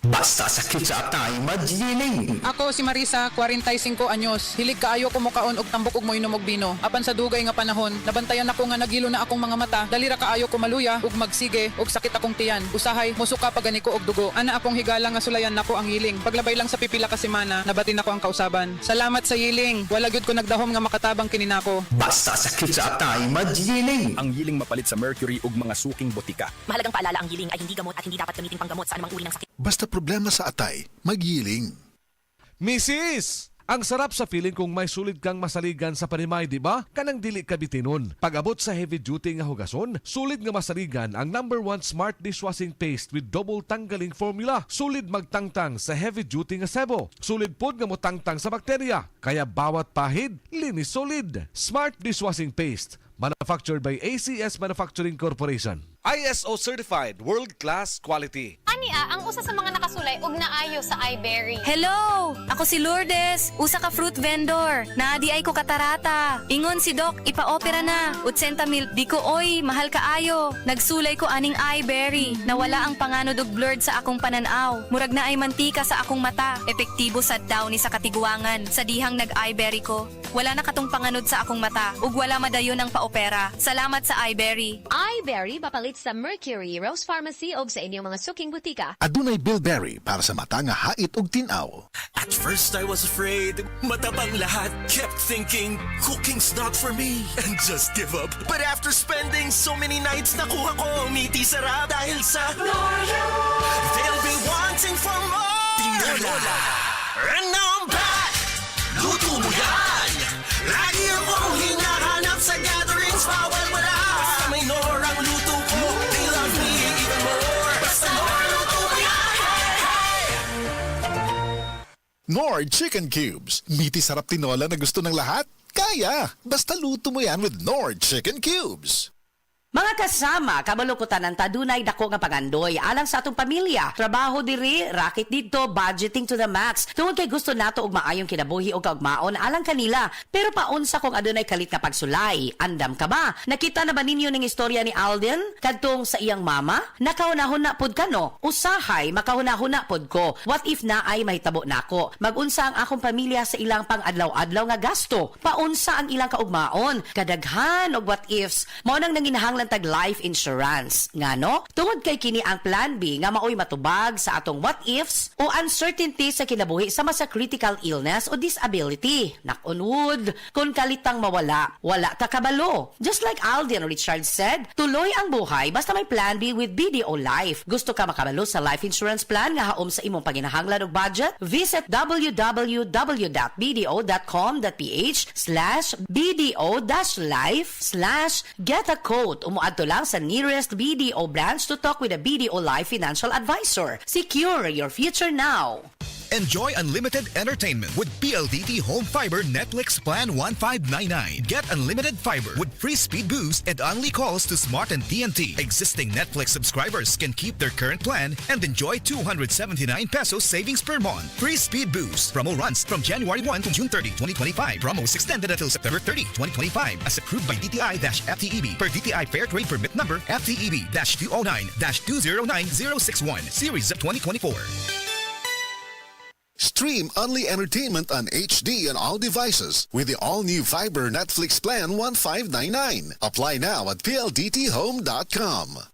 Basta sakit sa atay, magyiling. Ako si Marisa, 45 anyos. Hilig kaayo ko mukaon og tambok ug moinom og bino. Apan sa dugay nga panahon, nabantayan ako nga nagilo na akong mga mata. Dalira kaayo ko maluya ug magsige ug sakit akong tiyan. Usahay musuka pagani ko og dugo. Ana akong higala nga sulayan nako ang yiling. Paglabay lang sa pipila ka semana, nabatin ako ang kausaban. Salamat sa yiling. Wala gyud ko nagdahom nga makatabang kini nako. Basta sakit sa atay, magyiling. Ang yiling mapalit sa mercury ug mga suking botika. Mahalagang paalala, ang yiling ay hindi gamot at hindi dapat gamitin panggamot sa anumang uri ng sakit. Basta problema sa atay, magyiling. Mrs. Ang sarap sa feeling kung may sulit kang masaligan sa panimay, di ba? Kanang dili ka bitinon. Pag-abot sa heavy duty nga hugason, sulit nga masaligan ang #1 smart dishwashing paste with double tanggaling formula. Sulit magtangtang sa heavy duty nga sebo. Sulit pod nga motangtang sa bakterya. Kaya bawat pahid, linis solid. Smart dishwashing paste. Manufactured by ACS Manufacturing Corporation. ISO certified world-class quality. Ania, ang usa sa mga nakasulay og naayo sa iBerry. Hello! Ako si Lourdes, usa ka fruit vendor. Naadi ay ko katarata. Ingon si Doc, ipa-opera na. 80,000 di ko oy, mahal kaayo. Nagsulay ko aning iBerry. Nawala ang panganod og blurred sa akong pananaw. Murag na ay mantika sa akong mata. Epektibo sad daw ni sa katiguangan. Sa dihang nag-iBerry ko. Wala na katong panganod sa akong mata. Ug wala madayon ang paopera. Salamat sa iBerry. iBerry mapalit sa Mercury, Rose Pharmacy o sa inyong mga suking butika. Adunay Bilberry para sa mata nga hait og tinaw. At first I was afraid, matapang lahat, kept thinking, cooking's not for me, and just give up. But after spending so many nights, nakuha ko ang miti sarap dahil sa Noyo! They'll be wanting for more! Tinola! And now I'm back! Luto mo yan! Lagi akong hinahanap sa gatherings, bawal wala! Basta may Norang luto ko, they love me even more! Basta Nor, luto mo yan! Hey, hey! Nord Chicken Cubes. Miti sarap tinola na gusto ng lahat? Kaya! Basta luto mo yan with Nord Chicken Cubes. Mga kasama, kabalukutan ng tadunay dako nga pagandoy alang sa atong pamilya. Trabaho diri, racket dito, budgeting to the max. Tungod kay gusto nato og maayong kinabuhi o kaugmaon alang kanila. Pero paunsa kung adunay kalit nga pagsulay. Andam ka ba? Nakita na ba ninyo ning istorya ni Alden kadtong sa iyang mama? Nakahunahuna pod ka no? Usahay makahunahuna pod ko. What if na ay mahitabo nako? Magunsa ang akong pamilya sa ilang pang-adlaw-adlaw nga gasto? Paunsa ang ilang kaugmaon? Kadaghan og what ifs. Mao nang nanginahanglan tag life insurance. Ngano? Tungod kay kini ang plan B nga maoy matubag sa atong what ifs o uncertainty sa kinabuhi sama sa critical illness o disability. Knock on wood, kung kalitang mawala, wala ka kabalo. Just like Alden Richard said, tuloy ang buhay basta may plan B with BDO Life. Gusto ka makabalo sa life insurance plan nga haom sa imong panginahanglan og budget? Visit www.bdo.com.ph/bdo-life/get a quote. Umuadto lang sa nearest BDO branch to talk with a BDO Life financial advisor. Secure your future now. Enjoy unlimited entertainment with PLDT Home Fiber Netflix Plan 1599. Get unlimited fiber with free speed boost and only calls to Smart and TNT. Existing Netflix subscribers can keep their current plan and enjoy 279 pesos savings per month. Free speed boost. Promo runs from January 1 to June 30, 2025. Promos extended until September 30, 2025 as approved by DTI-FTEB per DTI Fair Trade Permit number FTEB-209-209061 Series of 2024. Stream Only Entertainment on HD on all devices with the all-new Fiber Netflix Plan 1599. Apply now at pldthome.com.